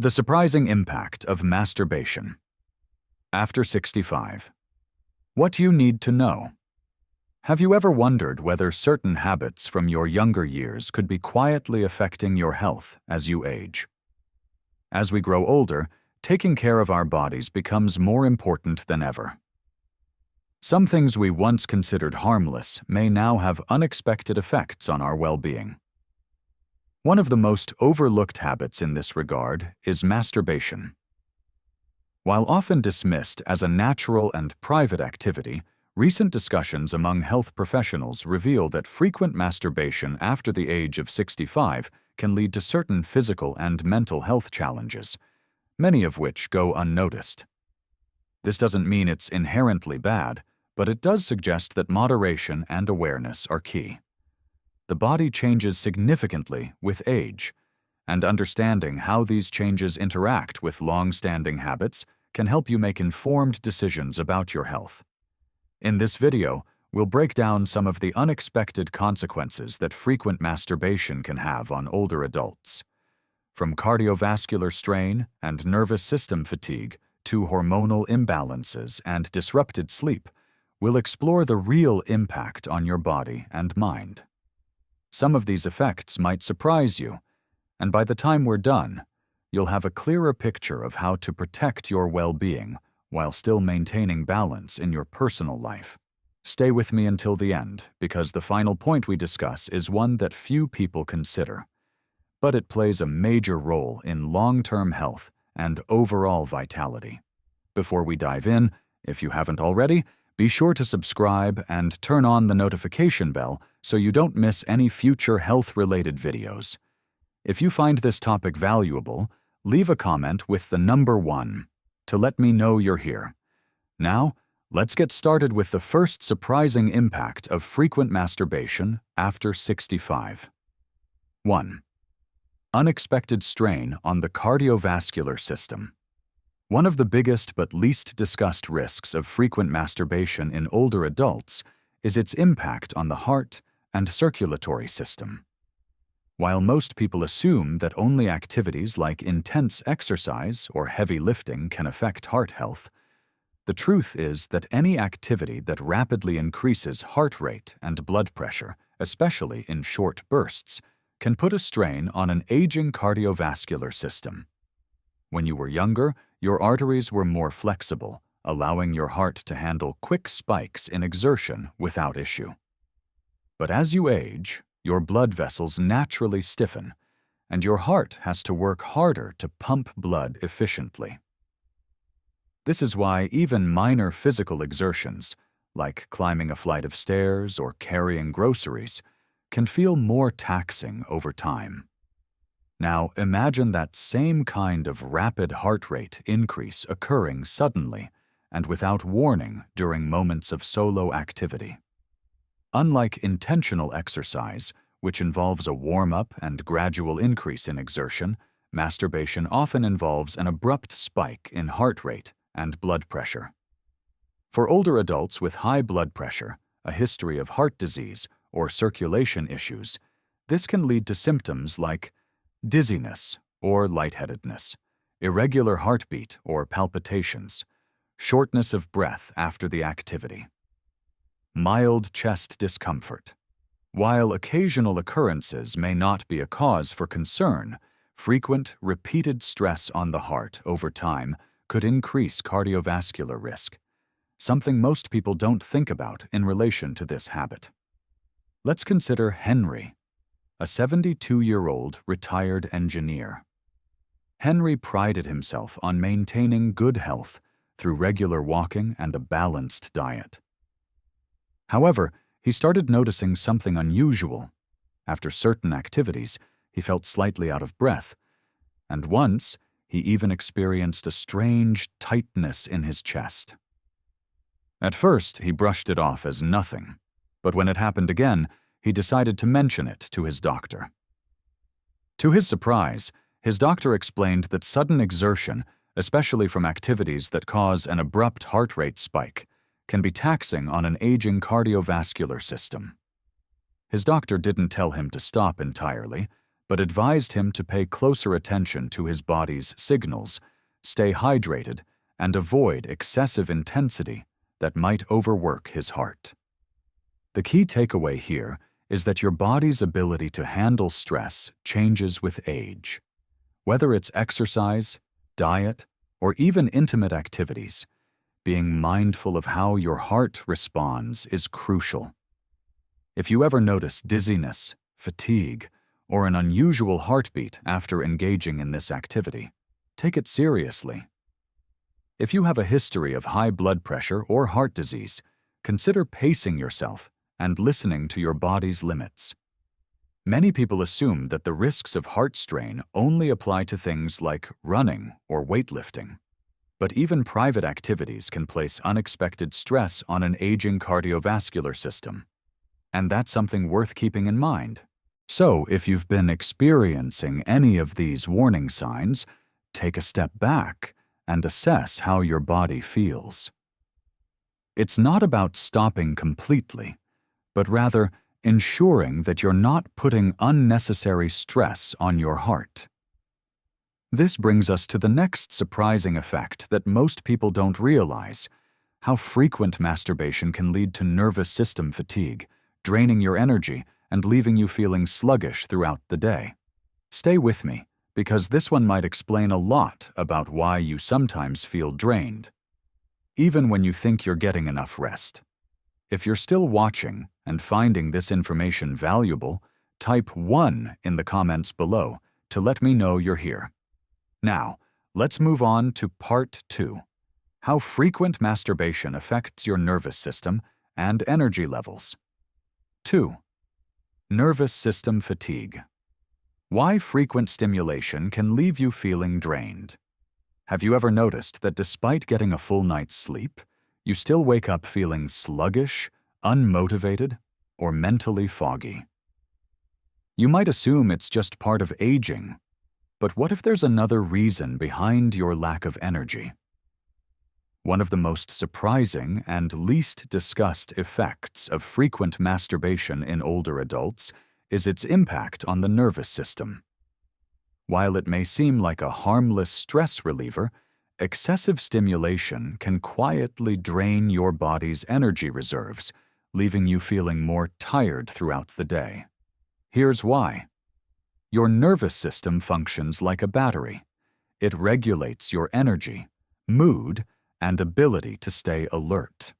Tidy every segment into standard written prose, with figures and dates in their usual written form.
The surprising impact of masturbation. After 65. What you need to know. Have you ever wondered whether certain habits from your younger years could be quietly affecting your health as you age? As we grow older, taking care of our bodies becomes more important than ever. Some things we once considered harmless may now have unexpected effects on our well-being. One of the most overlooked habits in this regard is masturbation. While often dismissed as a natural and private activity, recent discussions among health professionals reveal that frequent masturbation after the age of 65 can lead to certain physical and mental health challenges, many of which go unnoticed. This doesn't mean it's inherently bad, but it does suggest that moderation and awareness are key. The body changes significantly with age, and understanding how these changes interact with long-standing habits can help you make informed decisions about your health. In this video, we'll break down some of the unexpected consequences that frequent masturbation can have on older adults. From cardiovascular strain and nervous system fatigue to hormonal imbalances and disrupted sleep, we'll explore the real impact on your body and mind. Some of these effects might surprise you, and by the time we're done, you'll have a clearer picture of how to protect your well-being while still maintaining balance in your personal life. Stay with me until the end, because the final point we discuss is one that few people consider, but it plays a major role in long-term health and overall vitality. Before we dive in, if you haven't already, be sure to subscribe and turn on the notification bell so you don't miss any future health-related videos. If you find this topic valuable, leave a comment with the number 1 to let me know you're here. Now, let's get started with the first surprising impact of frequent masturbation after 65. 1. Unexpected strain on the cardiovascular system. One of the biggest but least discussed risks of frequent masturbation in older adults is its impact on the heart and circulatory system. While most people assume that only activities like intense exercise or heavy lifting can affect heart health, the truth is that any activity that rapidly increases heart rate and blood pressure, especially in short bursts, can put a strain on an aging cardiovascular system. When you were younger, your arteries were more flexible, allowing your heart to handle quick spikes in exertion without issue. But as you age, your blood vessels naturally stiffen, and your heart has to work harder to pump blood efficiently. This is why even minor physical exertions, like climbing a flight of stairs or carrying groceries, can feel more taxing over time. Now, imagine that same kind of rapid heart rate increase occurring suddenly and without warning during moments of solo activity. Unlike intentional exercise, which involves a warm-up and gradual increase in exertion, masturbation often involves an abrupt spike in heart rate and blood pressure. For older adults with high blood pressure, a history of heart disease, or circulation issues, this can lead to symptoms like dizziness or lightheadedness, irregular heartbeat or palpitations, shortness of breath after the activity, mild chest discomfort. While occasional occurrences may not be a cause for concern, frequent, repeated stress on the heart over time could increase cardiovascular risk, something most people don't think about in relation to this habit. Let's consider Henry, a 72-year-old retired engineer. Henry prided himself on maintaining good health through regular walking and a balanced diet. However, he started noticing something unusual. After certain activities, he felt slightly out of breath, and once he even experienced a strange tightness in his chest. At first, he brushed it off as nothing, but when it happened again, he decided to mention it to his doctor. To his surprise, his doctor explained that sudden exertion, especially from activities that cause an abrupt heart rate spike, can be taxing on an aging cardiovascular system. His doctor didn't tell him to stop entirely, but advised him to pay closer attention to his body's signals, stay hydrated, and avoid excessive intensity that might overwork his heart. The key takeaway here is that your body's ability to handle stress changes with age. Whether it's exercise, diet, or even intimate activities, being mindful of how your heart responds is crucial. If you ever notice dizziness, fatigue, or an unusual heartbeat after engaging in this activity, take it seriously. If you have a history of high blood pressure or heart disease, consider pacing yourself and listening to your body's limits. Many people assume that the risks of heart strain only apply to things like running or weightlifting. But even private activities can place unexpected stress on an aging cardiovascular system. And that's something worth keeping in mind. So, if you've been experiencing any of these warning signs, take a step back and assess how your body feels. It's not about stopping completely, but rather ensuring that you're not putting unnecessary stress on your heart. This brings us to the next surprising effect that most people don't realize: how frequent masturbation can lead to nervous system fatigue, draining your energy and leaving you feeling sluggish throughout the day. Stay with me, because this one might explain a lot about why you sometimes feel drained, even when you think you're getting enough rest. If you're still watching and finding this information valuable, type 1 in the comments below to let me know you're here. Now, let's move on to Part 2. How frequent masturbation affects your nervous system and energy levels. 2. Nervous system fatigue. Why frequent stimulation can leave you feeling drained. Have you ever noticed that despite getting a full night's sleep, you still wake up feeling sluggish, unmotivated, or mentally foggy? You might assume it's just part of aging, but what if there's another reason behind your lack of energy? One of the most surprising and least discussed effects of frequent masturbation in older adults is its impact on the nervous system. While it may seem like a harmless stress reliever, excessive stimulation can quietly drain your body's energy reserves, leaving you feeling more tired throughout the day. Here's why. Your nervous system functions like a battery. It regulates your energy, mood, and ability to stay alert.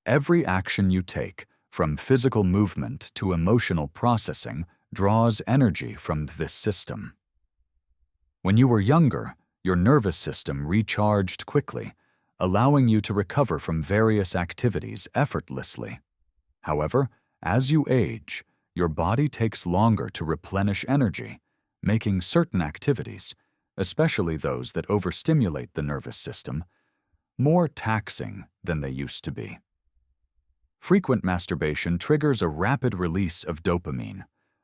Every action you take, from physical movement to emotional processing, draws energy from this system. When you were younger, your nervous system recharged quickly, allowing you to recover from various activities effortlessly. However, as you age, your body takes longer to replenish energy, making certain activities, especially those that overstimulate the nervous system, more taxing than they used to be. Frequent masturbation triggers a rapid release of dopamine,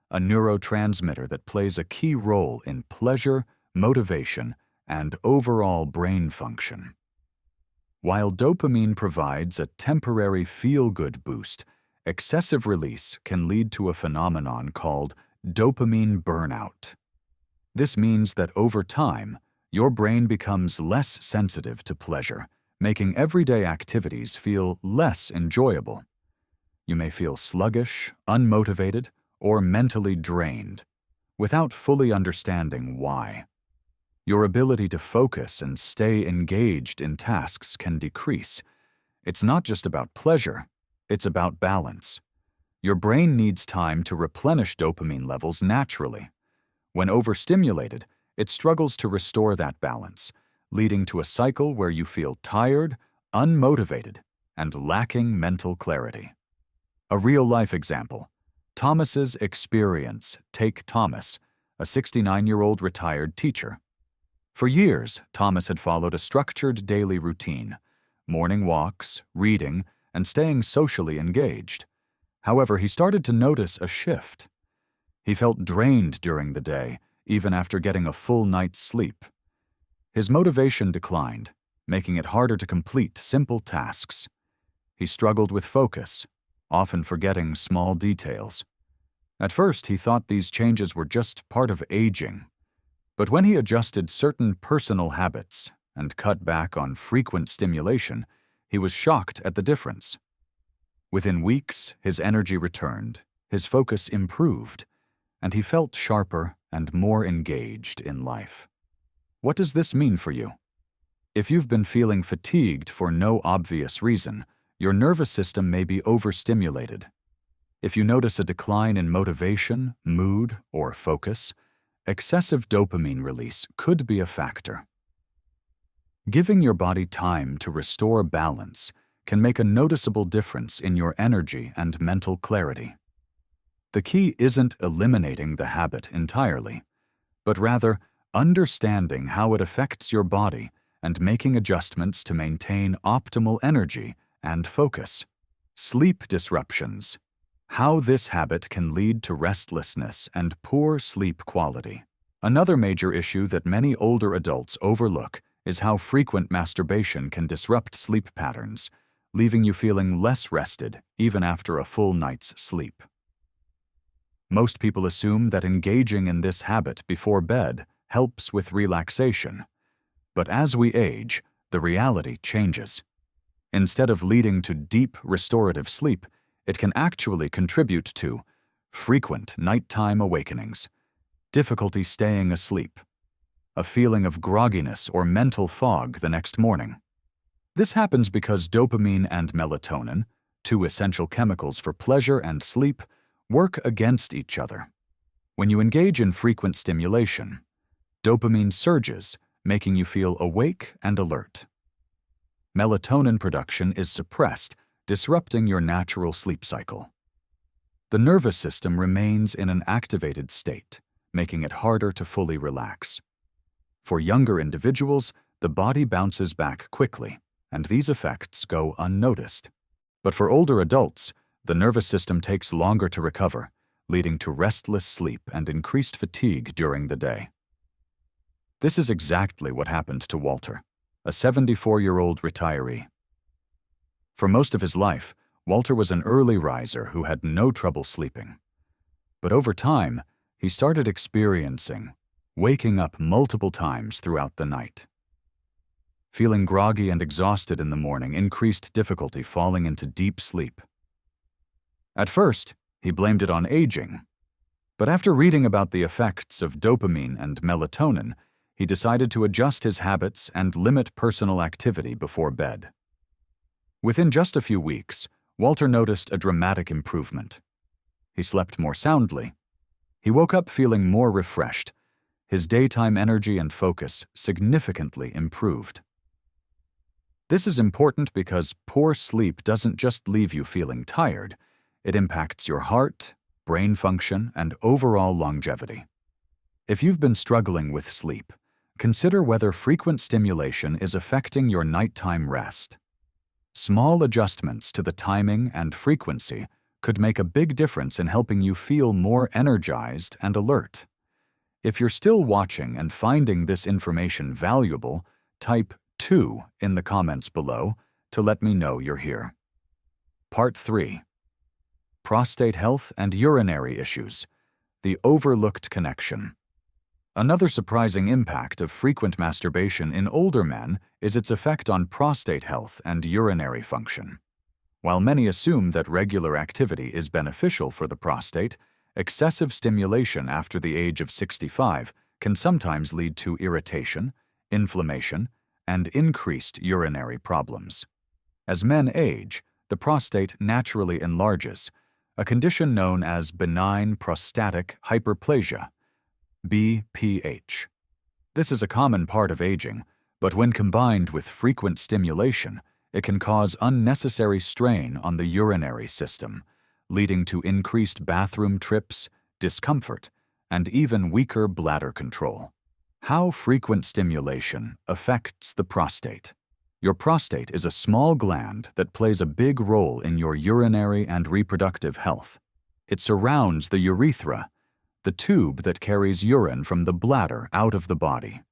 a neurotransmitter that plays a key role in pleasure, motivation, and overall brain function. While dopamine provides a temporary feel-good boost, excessive release can lead to a phenomenon called dopamine burnout. This means that over time, your brain becomes less sensitive to pleasure, making everyday activities feel less enjoyable. You may feel sluggish, unmotivated, or mentally drained, without fully understanding why. Your ability to focus and stay engaged in tasks can decrease. It's not just about pleasure, it's about balance. Your brain needs time to replenish dopamine levels naturally. When overstimulated, it struggles to restore that balance, leading to a cycle where you feel tired, unmotivated, and lacking mental clarity. A real-life example. Thomas's experience. Take Thomas, a 69-year-old retired teacher. For years, Thomas had followed a structured daily routine: morning walks, reading, and staying socially engaged. However, he started to notice a shift. He felt drained during the day, even after getting a full night's sleep. His motivation declined, making it harder to complete simple tasks. He struggled with focus, often forgetting small details. At first, he thought these changes were just part of aging. But when he adjusted certain personal habits and cut back on frequent stimulation, he was shocked at the difference. Within weeks, his energy returned, his focus improved, and he felt sharper and more engaged in life. What does this mean for you? If you've been feeling fatigued for no obvious reason, your nervous system may be overstimulated. If you notice a decline in motivation, mood, or focus, excessive dopamine release could be a factor. Giving your body time to restore balance can make a noticeable difference in your energy and mental clarity. The key isn't eliminating the habit entirely, but rather understanding how it affects your body and making adjustments to maintain optimal energy and focus. Sleep disruptions. How this habit can lead to restlessness and poor sleep quality. Another major issue that many older adults overlook is how frequent masturbation can disrupt sleep patterns, leaving you feeling less rested even after a full night's sleep. Most people assume that engaging in this habit before bed helps with relaxation. But as we age, the reality changes. Instead of leading to deep restorative sleep, it can actually contribute to frequent nighttime awakenings, difficulty staying asleep, a feeling of grogginess or mental fog the next morning. This happens because dopamine and melatonin, two essential chemicals for pleasure and sleep, work against each other. When you engage in frequent stimulation, dopamine surges, making you feel awake and alert. Melatonin production is suppressed, disrupting your natural sleep cycle. The nervous system remains in an activated state, making it harder to fully relax. For younger individuals, the body bounces back quickly, and these effects go unnoticed. But for older adults, the nervous system takes longer to recover, leading to restless sleep and increased fatigue during the day. This is exactly what happened to Walter, a 74-year-old retiree. For most of his life, Walter was an early riser who had no trouble sleeping. But over time, he started experiencing waking up multiple times throughout the night. Feeling groggy and exhausted in the morning increased difficulty falling into deep sleep. At first, he blamed it on aging. But after reading about the effects of dopamine and melatonin, he decided to adjust his habits and limit personal activity before bed. Within just a few weeks, Walter noticed a dramatic improvement. He slept more soundly. He woke up feeling more refreshed. His daytime energy and focus significantly improved. This is important because poor sleep doesn't just leave you feeling tired, it impacts your heart, brain function, and overall longevity. If you've been struggling with sleep, consider whether frequent stimulation is affecting your nighttime rest. Small adjustments to the timing and frequency could make a big difference in helping you feel more energized and alert. If you're still watching and finding this information valuable, type 2 in the comments below to let me know you're here. Part 3. Prostate health and urinary issues. The overlooked connection. Another surprising impact of frequent masturbation in older men is its effect on prostate health and urinary function. While many assume that regular activity is beneficial for the prostate, excessive stimulation after the age of 65 can sometimes lead to irritation, inflammation, and increased urinary problems. As men age, the prostate naturally enlarges, a condition known as benign prostatic hyperplasia, BPH. This is a common part of aging, but when combined with frequent stimulation, it can cause unnecessary strain on the urinary system, leading to increased bathroom trips, discomfort, and even weaker bladder control. How frequent stimulation affects the prostate. Your prostate is a small gland that plays a big role in your urinary and reproductive health. It surrounds the urethra, the tube that carries urine from the bladder out of the body.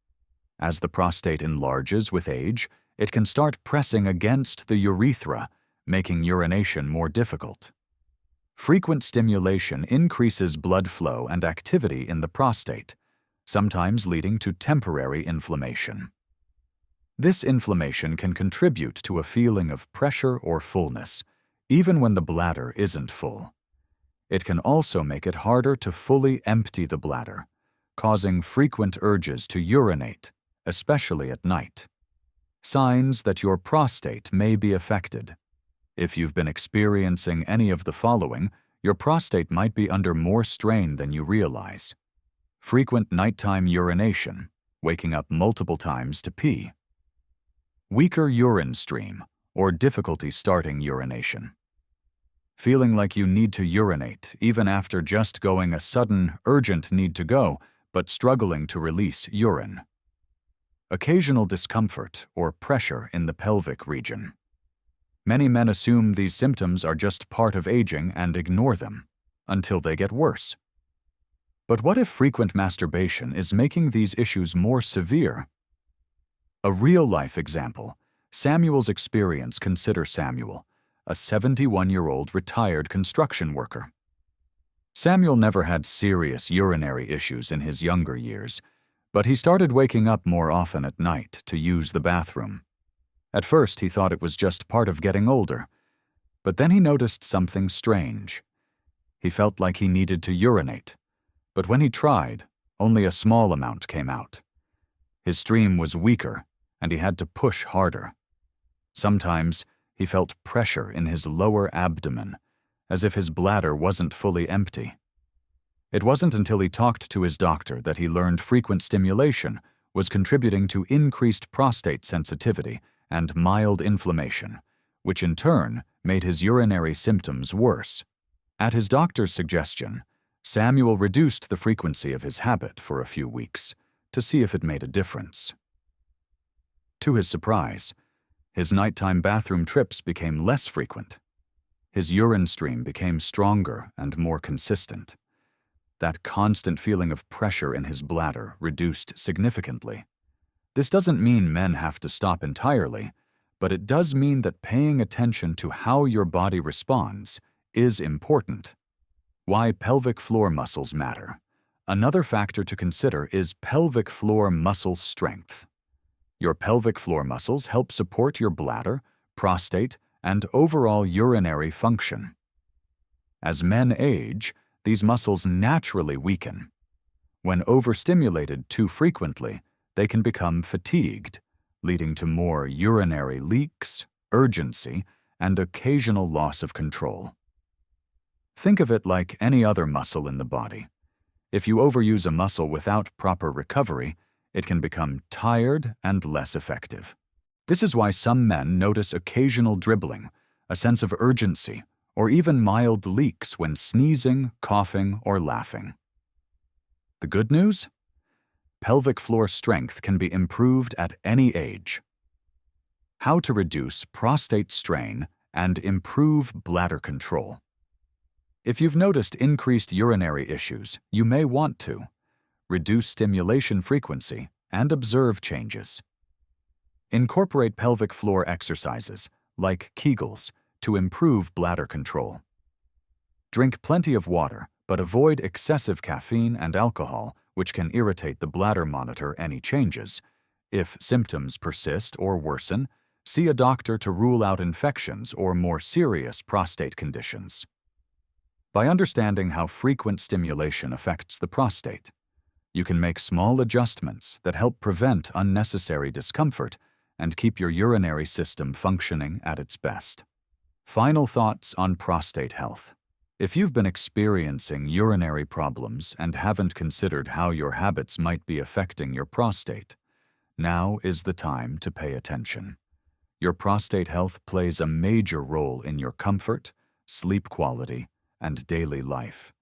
As the prostate enlarges with age, it can start pressing against the urethra, making urination more difficult. Frequent stimulation increases blood flow and activity in the prostate, sometimes leading to temporary inflammation. This inflammation can contribute to a feeling of pressure or fullness, even when the bladder isn't full. It can also make it harder to fully empty the bladder, causing frequent urges to urinate, especially at night. Signs that your prostate may be affected. If you've been experiencing any of the following, your prostate might be under more strain than you realize. Frequent nighttime urination, waking up multiple times to pee. Weaker urine stream, or difficulty starting urination. Feeling like you need to urinate even after just going a sudden, urgent need to go, but struggling to release urine. Occasional discomfort or pressure in the pelvic region. Many men assume these symptoms are just part of aging and ignore them, until they get worse. But what if frequent masturbation is making these issues more severe? A real-life example. Samuel's experience. Consider Samuel, a 71-year-old retired construction worker. Samuel never had serious urinary issues in his younger years, but he started waking up more often at night to use the bathroom. At first, he thought it was just part of getting older, but then he noticed something strange. He felt like he needed to urinate, but when he tried, only a small amount came out. His stream was weaker, and he had to push harder. Sometimes, he felt pressure in his lower abdomen, as if his bladder wasn't fully empty. It wasn't until he talked to his doctor that he learned frequent stimulation was contributing to increased prostate sensitivity and mild inflammation, which in turn made his urinary symptoms worse. At his doctor's suggestion, Samuel reduced the frequency of his habit for a few weeks to see if it made a difference. To his surprise, his nighttime bathroom trips became less frequent. His urine stream became stronger and more consistent. That constant feeling of pressure in his bladder reduced significantly. This doesn't mean men have to stop entirely, but it does mean that paying attention to how your body responds is important. Why pelvic floor muscles matter. Another factor to consider is pelvic floor muscle strength. Your pelvic floor muscles help support your bladder, prostate, and overall urinary function. As men age, these muscles naturally weaken. When overstimulated too frequently, they can become fatigued, leading to more urinary leaks, urgency, and occasional loss of control. Think of it like any other muscle in the body. If you overuse a muscle without proper recovery, it can become tired and less effective. This is why some men notice occasional dribbling, a sense of urgency, or even mild leaks when sneezing, coughing, or laughing. The good news? Pelvic floor strength can be improved at any age. How to reduce prostate strain and improve bladder control. If you've noticed increased urinary issues, you may want to reduce stimulation frequency and observe changes. Incorporate pelvic floor exercises, like Kegels, to improve bladder control. Drink plenty of water, but avoid excessive caffeine and alcohol, which can irritate the bladder. Monitor any changes. If symptoms persist or worsen, see a doctor to rule out infections or more serious prostate conditions. By understanding how frequent stimulation affects the prostate, you can make small adjustments that help prevent unnecessary discomfort and keep your urinary system functioning at its best. Final thoughts on prostate health. If you've been experiencing urinary problems and haven't considered how your habits might be affecting your prostate, now is the time to pay attention. Your prostate health plays a major role in your comfort, sleep quality, and daily life.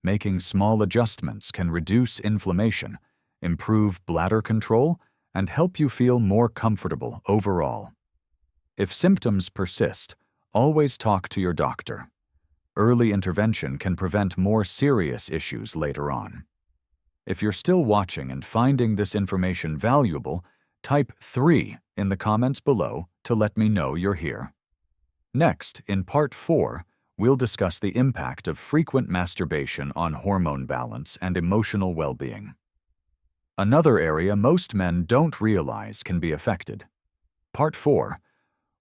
Making small adjustments can reduce inflammation, improve bladder control, and help you feel more comfortable overall. If symptoms persist, always talk to your doctor. Early intervention can prevent more serious issues later on. If you're still watching and finding this information valuable, type 3 in the comments below to let me know you're here. Next, in Part 4, we'll discuss the impact of frequent masturbation on hormone balance and emotional well-being. Another area most men don't realize can be affected. Part 4.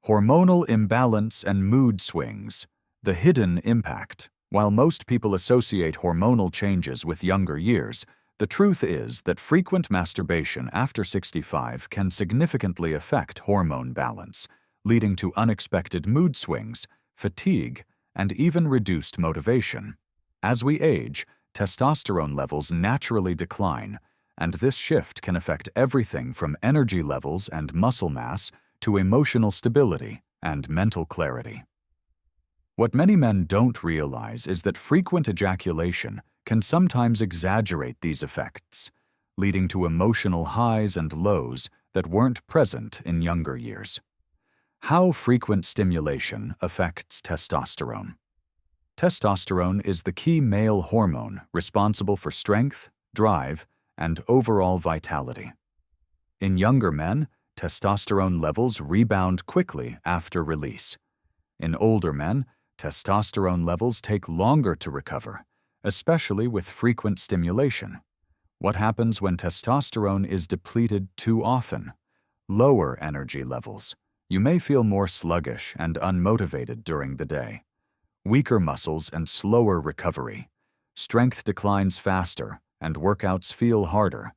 Hormonal imbalance and mood swings, the hidden impact. While most people associate hormonal changes with younger years, the truth is that frequent masturbation after 65 can significantly affect hormone balance, leading to unexpected mood swings, fatigue, and even reduced motivation. As we age, testosterone levels naturally decline, and this shift can affect everything from energy levels and muscle mass to emotional stability and mental clarity. What many men don't realize is that frequent ejaculation can sometimes exaggerate these effects, leading to emotional highs and lows that weren't present in younger years. How frequent stimulation affects testosterone. Testosterone is the key male hormone responsible for strength, drive, and overall vitality. In younger men, testosterone levels rebound quickly after release. In older men, testosterone levels take longer to recover, especially with frequent stimulation. What happens when testosterone is depleted too often? Lower energy levels. You may feel more sluggish and unmotivated during the day. Weaker muscles and slower recovery. Strength declines faster, and workouts feel harder.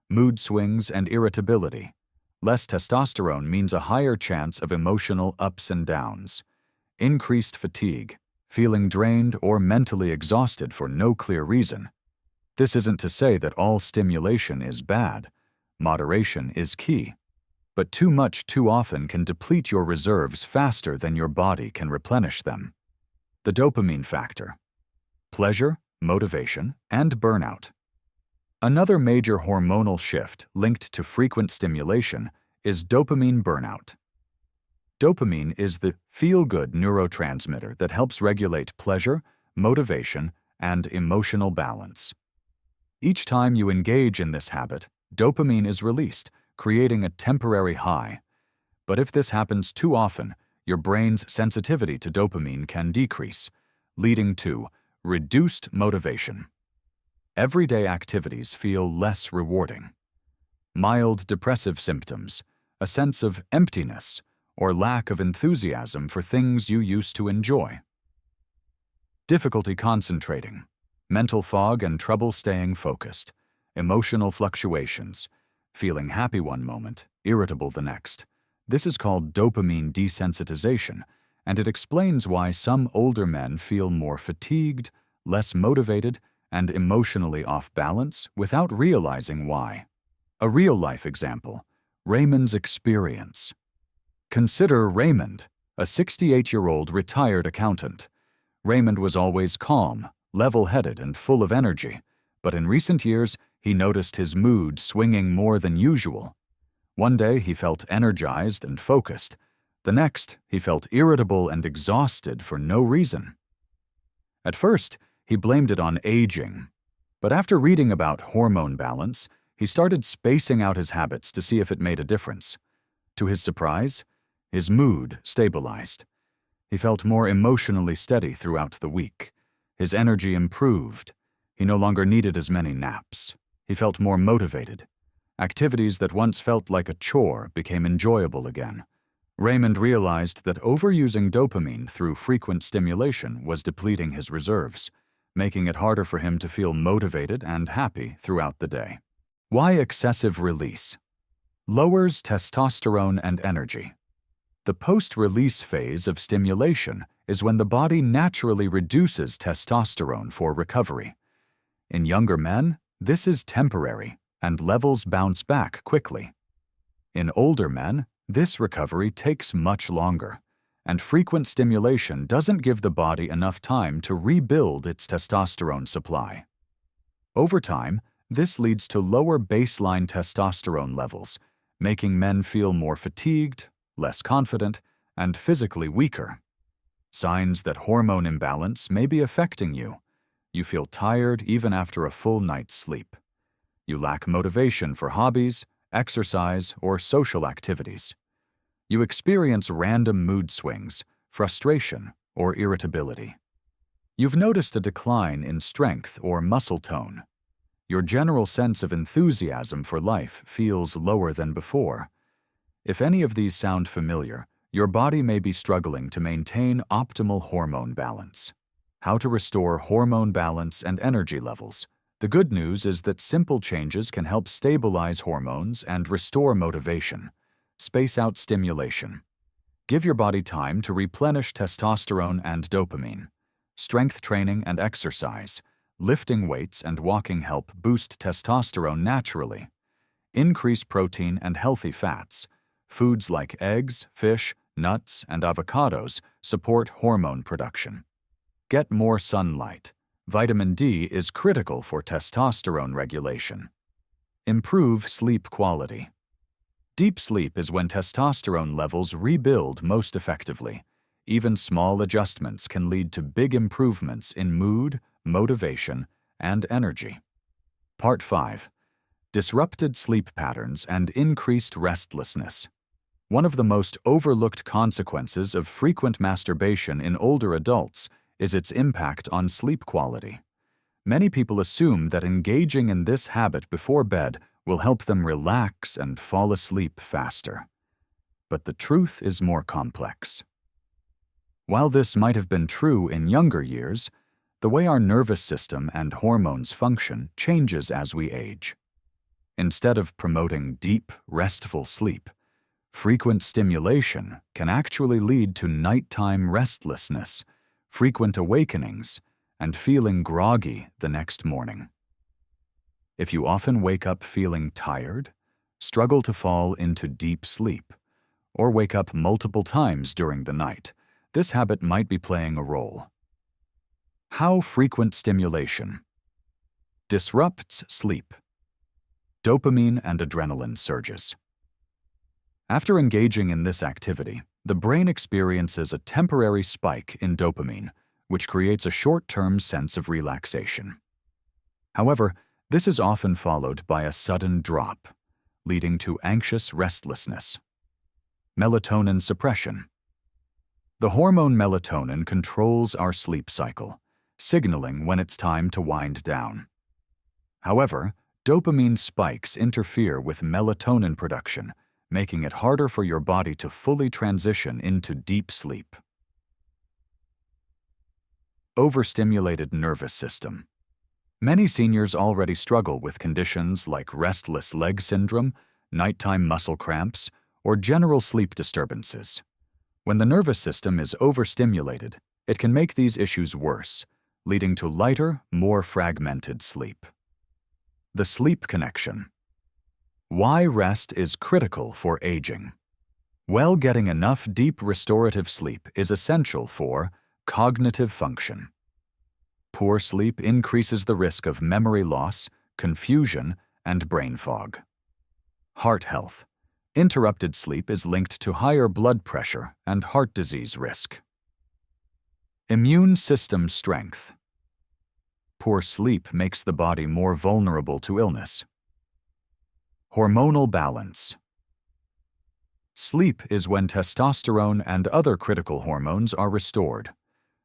Mood swings and irritability. Less testosterone means a higher chance of emotional ups and downs. Increased fatigue, feeling drained or mentally exhausted for no clear reason. This isn't to say that all stimulation is bad. Moderation is key. But too much too often can deplete your reserves faster than your body can replenish them. The dopamine factor. Pleasure, motivation, and burnout. Another major hormonal shift linked to frequent stimulation is dopamine burnout. Dopamine is the feel-good neurotransmitter that helps regulate pleasure, motivation, and emotional balance. Each time you engage in this habit, dopamine is released, creating a temporary high. But if this happens too often, your brain's sensitivity to dopamine can decrease, leading to reduced motivation. Everyday activities feel less rewarding. Mild depressive symptoms, a sense of emptiness, or lack of enthusiasm for things you used to enjoy. Difficulty concentrating, mental fog and trouble staying focused, emotional fluctuations, feeling happy one moment, irritable the next. This is called dopamine desensitization, and it explains why some older men feel more fatigued, less motivated, and emotionally off balance without realizing why. A real-life example, Raymond's experience. Consider Raymond, a 68-year-old retired accountant. Raymond was always calm, level-headed, and full of energy, but in recent years, he noticed his mood swinging more than usual. One day, he felt energized and focused. The next, he felt irritable and exhausted for no reason. At first, he blamed it on aging, but after reading about hormone balance, he started spacing out his habits to see if it made a difference. To his surprise, his mood stabilized. He felt more emotionally steady throughout the week. His energy improved. He no longer needed as many naps. He felt more motivated. Activities that once felt like a chore became enjoyable again. Raymond realized that overusing dopamine through frequent stimulation was depleting his reserves, making it harder for him to feel motivated and happy throughout the day. Why excessive release? Lowers testosterone and energy. The post-release phase of stimulation is when the body naturally reduces testosterone for recovery. In younger men, this is temporary, and levels bounce back quickly. In older men, this recovery takes much longer, and frequent stimulation doesn't give the body enough time to rebuild its testosterone supply. Over time, this leads to lower baseline testosterone levels, making men feel more fatigued, less confident, and physically weaker. Signs that hormone imbalance may be affecting you. You feel tired even after a full night's sleep. You lack motivation for hobbies, exercise, or social activities. You experience random mood swings, frustration, or irritability. You've noticed a decline in strength or muscle tone. Your general sense of enthusiasm for life feels lower than before. If any of these sound familiar, your body may be struggling to maintain optimal hormone balance. How to restore hormone balance and energy levels. The good news is that simple changes can help stabilize hormones and restore motivation. Space out stimulation. Give your body time to replenish testosterone and dopamine. Strength training and exercise. Lifting weights and walking help boost testosterone naturally. Increase protein and healthy fats. Foods like eggs, fish, nuts, and avocados support hormone production. Get more sunlight. Vitamin D is critical for testosterone regulation. Improve sleep quality. Deep sleep is when testosterone levels rebuild most effectively. Even small adjustments can lead to big improvements in mood, motivation, and energy. Part 5. Disrupted sleep patterns and increased restlessness. One of the most overlooked consequences of frequent masturbation in older adults is its impact on sleep quality. Many people assume that engaging in this habit before bed will help them relax and fall asleep faster. But the truth is more complex. While this might have been true in younger years, the way our nervous system and hormones function changes as we age. Instead of promoting deep, restful sleep, frequent stimulation can actually lead to nighttime restlessness, frequent awakenings, and feeling groggy the next morning. If you often wake up feeling tired, struggle to fall into deep sleep, or wake up multiple times during the night, this habit might be playing a role. How frequent stimulation disrupts sleep. Dopamine and adrenaline surges. After engaging in this activity, the brain experiences a temporary spike in dopamine, which creates a short-term sense of relaxation. However, this is often followed by a sudden drop, leading to anxious restlessness. Melatonin suppression. The hormone melatonin controls our sleep cycle, signaling when it's time to wind down. However, dopamine spikes interfere with melatonin production, making it harder for your body to fully transition into deep sleep. Overstimulated nervous system. Many seniors already struggle with conditions like restless leg syndrome, nighttime muscle cramps, or general sleep disturbances. When the nervous system is overstimulated, it can make these issues worse, leading to lighter, more fragmented sleep. The sleep connection. Why rest is critical for aging. Well, getting enough deep restorative sleep is essential for cognitive function. Poor sleep increases the risk of memory loss, confusion, and brain fog. Heart health. Interrupted sleep is linked to higher blood pressure and heart disease risk. Immune system strength. Poor sleep makes the body more vulnerable to illness. Hormonal balance. Sleep is when testosterone and other critical hormones are restored.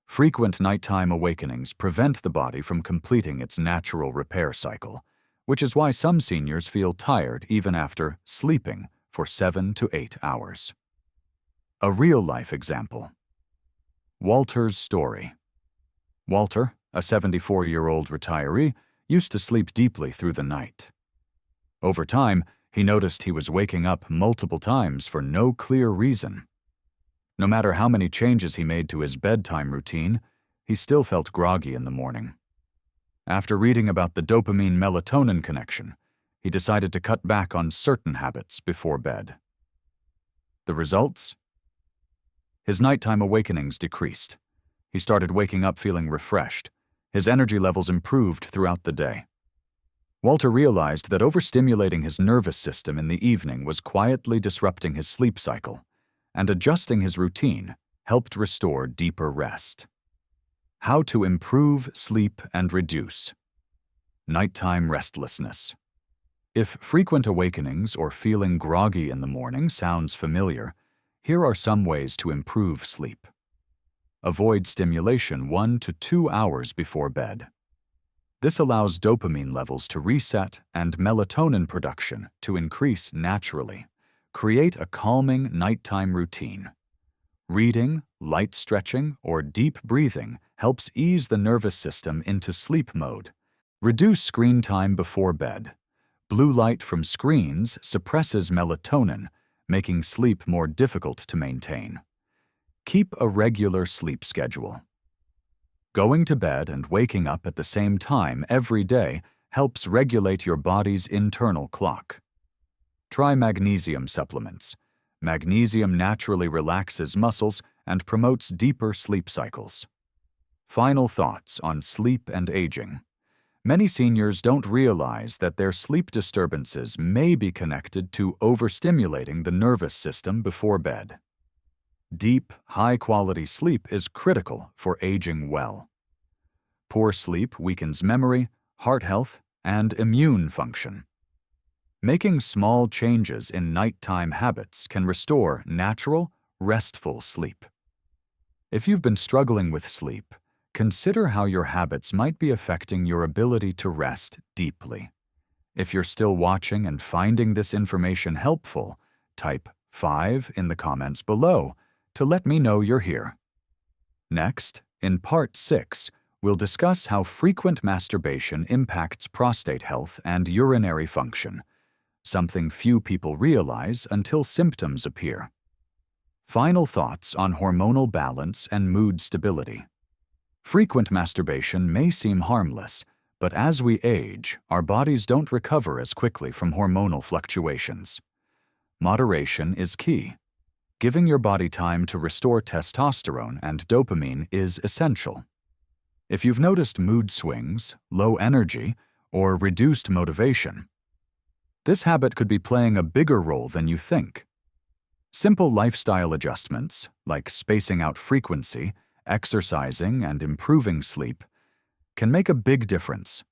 Frequent nighttime awakenings prevent the body from completing its natural repair cycle, which is why some seniors feel tired even after sleeping for 7 to 8 hours. A real-life example. Walter's story. Walter, a 74-year-old retiree, used to sleep deeply through the night. Over time, he noticed he was waking up multiple times for no clear reason. No matter how many changes he made to his bedtime routine, he still felt groggy in the morning. After reading about the dopamine-melatonin connection, he decided to cut back on certain habits before bed. The results? His nighttime awakenings decreased. He started waking up feeling refreshed. His energy levels improved throughout the day. Walter realized that overstimulating his nervous system in the evening was quietly disrupting his sleep cycle, and adjusting his routine helped restore deeper rest. How to improve sleep and reduce nighttime restlessness. If frequent awakenings or feeling groggy in the morning sounds familiar, here are some ways to improve sleep. avoid stimulation 1 to 2 hours before bed. This allows dopamine levels to reset and melatonin production to increase naturally. Create a calming nighttime routine. Reading, light stretching, or deep breathing helps ease the nervous system into sleep mode. Reduce screen time before bed. Blue light from screens suppresses melatonin, making sleep more difficult to maintain. Keep a regular sleep schedule. Going to bed and waking up at the same time every day helps regulate your body's internal clock. Try magnesium supplements. Magnesium naturally relaxes muscles and promotes deeper sleep cycles. Final thoughts on sleep and aging. Many seniors don't realize that their sleep disturbances may be connected to overstimulating the nervous system before bed. Deep, high-quality sleep is critical for aging well. Poor sleep weakens memory, heart health, and immune function. Making small changes in nighttime habits can restore natural, restful sleep. If you've been struggling with sleep, consider how your habits might be affecting your ability to rest deeply. If you're still watching and finding this information helpful, type 5 in the comments below to let me know you're here. Next, in Part 6, we'll discuss how frequent masturbation impacts prostate health and urinary function, something few people realize until symptoms appear. Final thoughts on hormonal balance and mood stability. Frequent masturbation may seem harmless, but as we age, our bodies don't recover as quickly from hormonal fluctuations. Moderation is key. Giving your body time to restore testosterone and dopamine is essential. If you've noticed mood swings, low energy, or reduced motivation, this habit could be playing a bigger role than you think. Simple lifestyle adjustments, like spacing out frequency, exercising, and improving sleep, can make a big difference.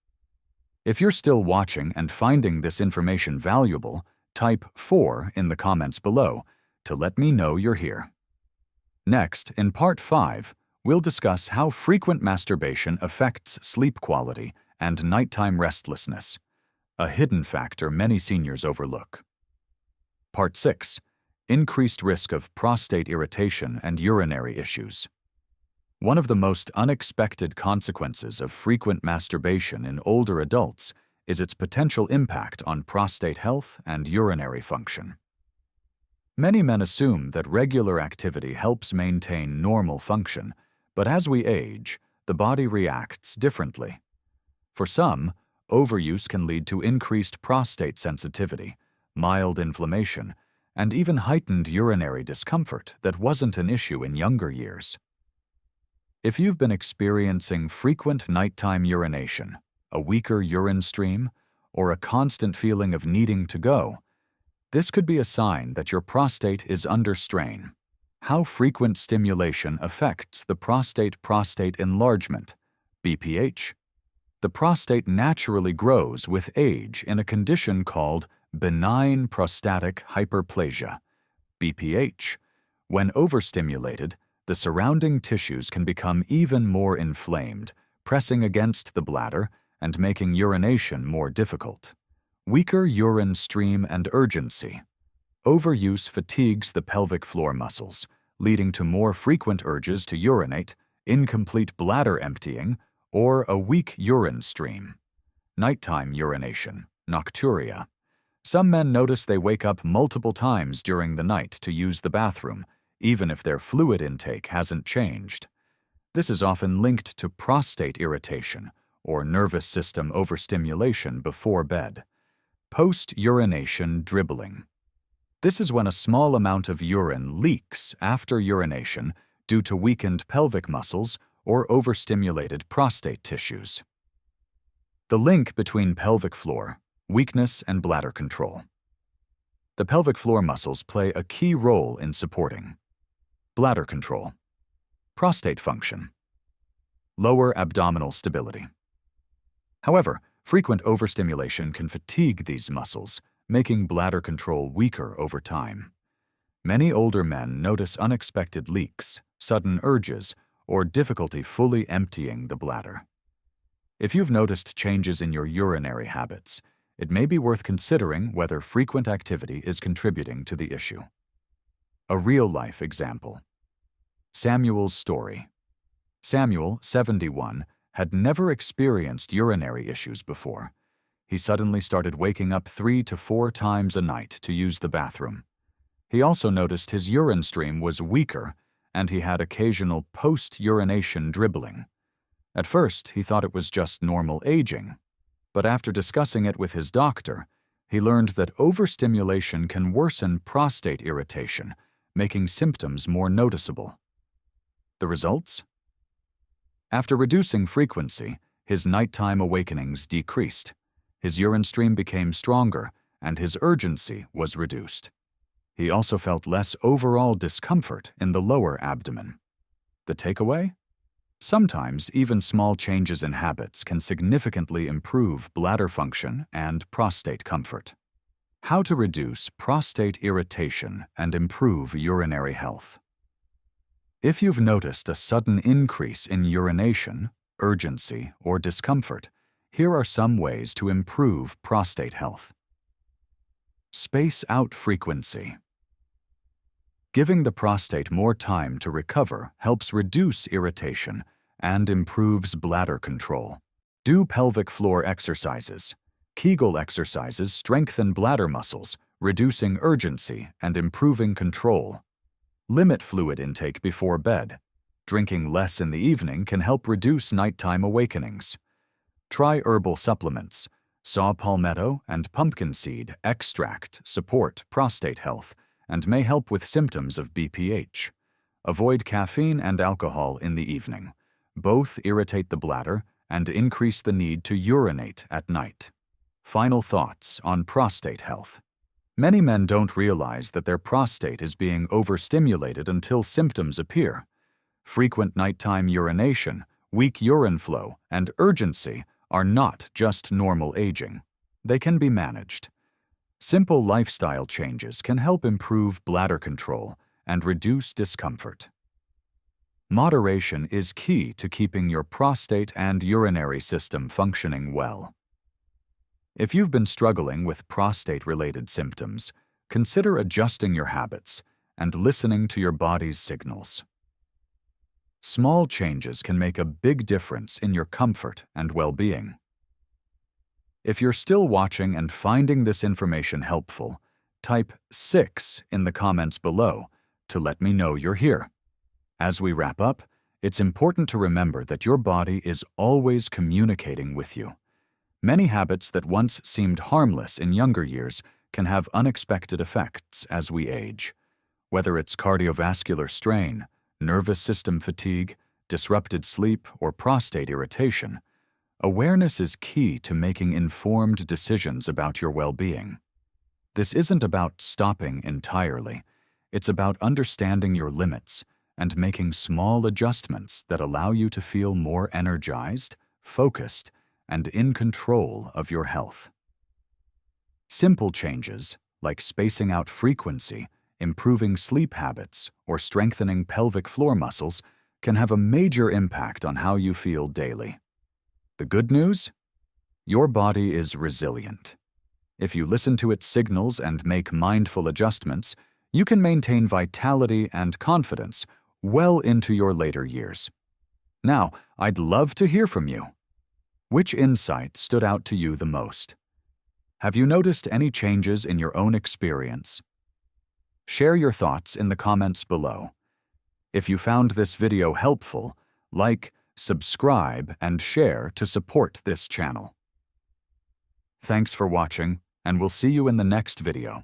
If you're still watching and finding this information valuable, type 4 in the comments below to let me know you're here. Next, in Part 5, we'll discuss how frequent masturbation affects sleep quality and nighttime restlessness, a hidden factor many seniors overlook. Part 6. Increased risk of prostate irritation and urinary issues. One of the most unexpected consequences of frequent masturbation in older adults is its potential impact on prostate health and urinary function. Many men assume that regular activity helps maintain normal function, but as we age, the body reacts differently. For some, overuse can lead to increased prostate sensitivity, mild inflammation, and even heightened urinary discomfort that wasn't an issue in younger years. If you've been experiencing frequent nighttime urination, a weaker urine stream, or a constant feeling of needing to go, this could be a sign that your prostate is under strain. How frequent stimulation affects the prostate enlargement, BPH. The prostate naturally grows with age in a condition called benign prostatic hyperplasia, BPH. When overstimulated, the surrounding tissues can become even more inflamed, pressing against the bladder and making urination more difficult. Weaker urine stream and urgency. Overuse fatigues the pelvic floor muscles, leading to more frequent urges to urinate, incomplete bladder emptying, or a weak urine stream. Nighttime urination, nocturia. Some men notice they wake up multiple times during the night to use the bathroom, even if their fluid intake hasn't changed. This is often linked to prostate irritation or nervous system overstimulation before bed. Post-urination dribbling. This is when a small amount of urine leaks after urination due to weakened pelvic muscles or overstimulated prostate tissues. The link between pelvic floor, weakness, and bladder control. The pelvic floor muscles play a key role in supporting bladder control, prostate function, lower abdominal stability. However, frequent overstimulation can fatigue these muscles, making bladder control weaker over time. Many older men notice unexpected leaks, sudden urges, or difficulty fully emptying the bladder. If you've noticed changes in your urinary habits, it may be worth considering whether frequent activity is contributing to the issue. A real-life example. Samuel's story. Samuel, 71, had never experienced urinary issues before. He suddenly started waking up 3 to 4 times a night to use the bathroom. He also noticed his urine stream was weaker, and he had occasional post-urination dribbling. At first, he thought it was just normal aging, but after discussing it with his doctor, he learned that overstimulation can worsen prostate irritation, making symptoms more noticeable. The results? After reducing frequency, his nighttime awakenings decreased. His urine stream became stronger, and his urgency was reduced. He also felt less overall discomfort in the lower abdomen. The takeaway? Sometimes even small changes in habits can significantly improve bladder function and prostate comfort. How to reduce prostate irritation and improve urinary health. If you've noticed a sudden increase in urination, urgency, or discomfort, here are some ways to improve prostate health. Space out frequency. Giving the prostate more time to recover helps reduce irritation and improves bladder control. Do pelvic floor exercises. Kegel exercises strengthen bladder muscles, reducing urgency and improving control. Limit fluid intake before bed. Drinking less in the evening can help reduce nighttime awakenings. Try herbal supplements. Saw palmetto and pumpkin seed extract support prostate health and may help with symptoms of BPH. Avoid caffeine and alcohol in the evening. Both irritate the bladder and increase the need to urinate at night. Final thoughts on prostate health. Many men don't realize that their prostate is being overstimulated until symptoms appear. Frequent nighttime urination, weak urine flow, and urgency are not just normal aging. They can be managed. Simple lifestyle changes can help improve bladder control and reduce discomfort. Moderation is key to keeping your prostate and urinary system functioning well. If you've been struggling with prostate-related symptoms, consider adjusting your habits and listening to your body's signals. Small changes can make a big difference in your comfort and well-being. If you're still watching and finding this information helpful, type 6 in the comments below to let me know you're here. As we wrap up, it's important to remember that your body is always communicating with you. Many habits that once seemed harmless in younger years can have unexpected effects as we age. Whether it's cardiovascular strain, nervous system fatigue, disrupted sleep, or prostate irritation, awareness is key to making informed decisions about your well-being. This isn't about stopping entirely. It's about understanding your limits and making small adjustments that allow you to feel more energized, focused, and in control of your health. Simple changes, like spacing out frequency, improving sleep habits, or strengthening pelvic floor muscles, can have a major impact on how you feel daily. The good news? Your body is resilient. If you listen to its signals and make mindful adjustments, you can maintain vitality and confidence well into your later years. Now, I'd love to hear from you. Which insight stood out to you the most? Have you noticed any changes in your own experience? Share your thoughts in the comments below. If you found this video helpful, like, subscribe, and share to support this channel. Thanks for watching, and we'll see you in the next video.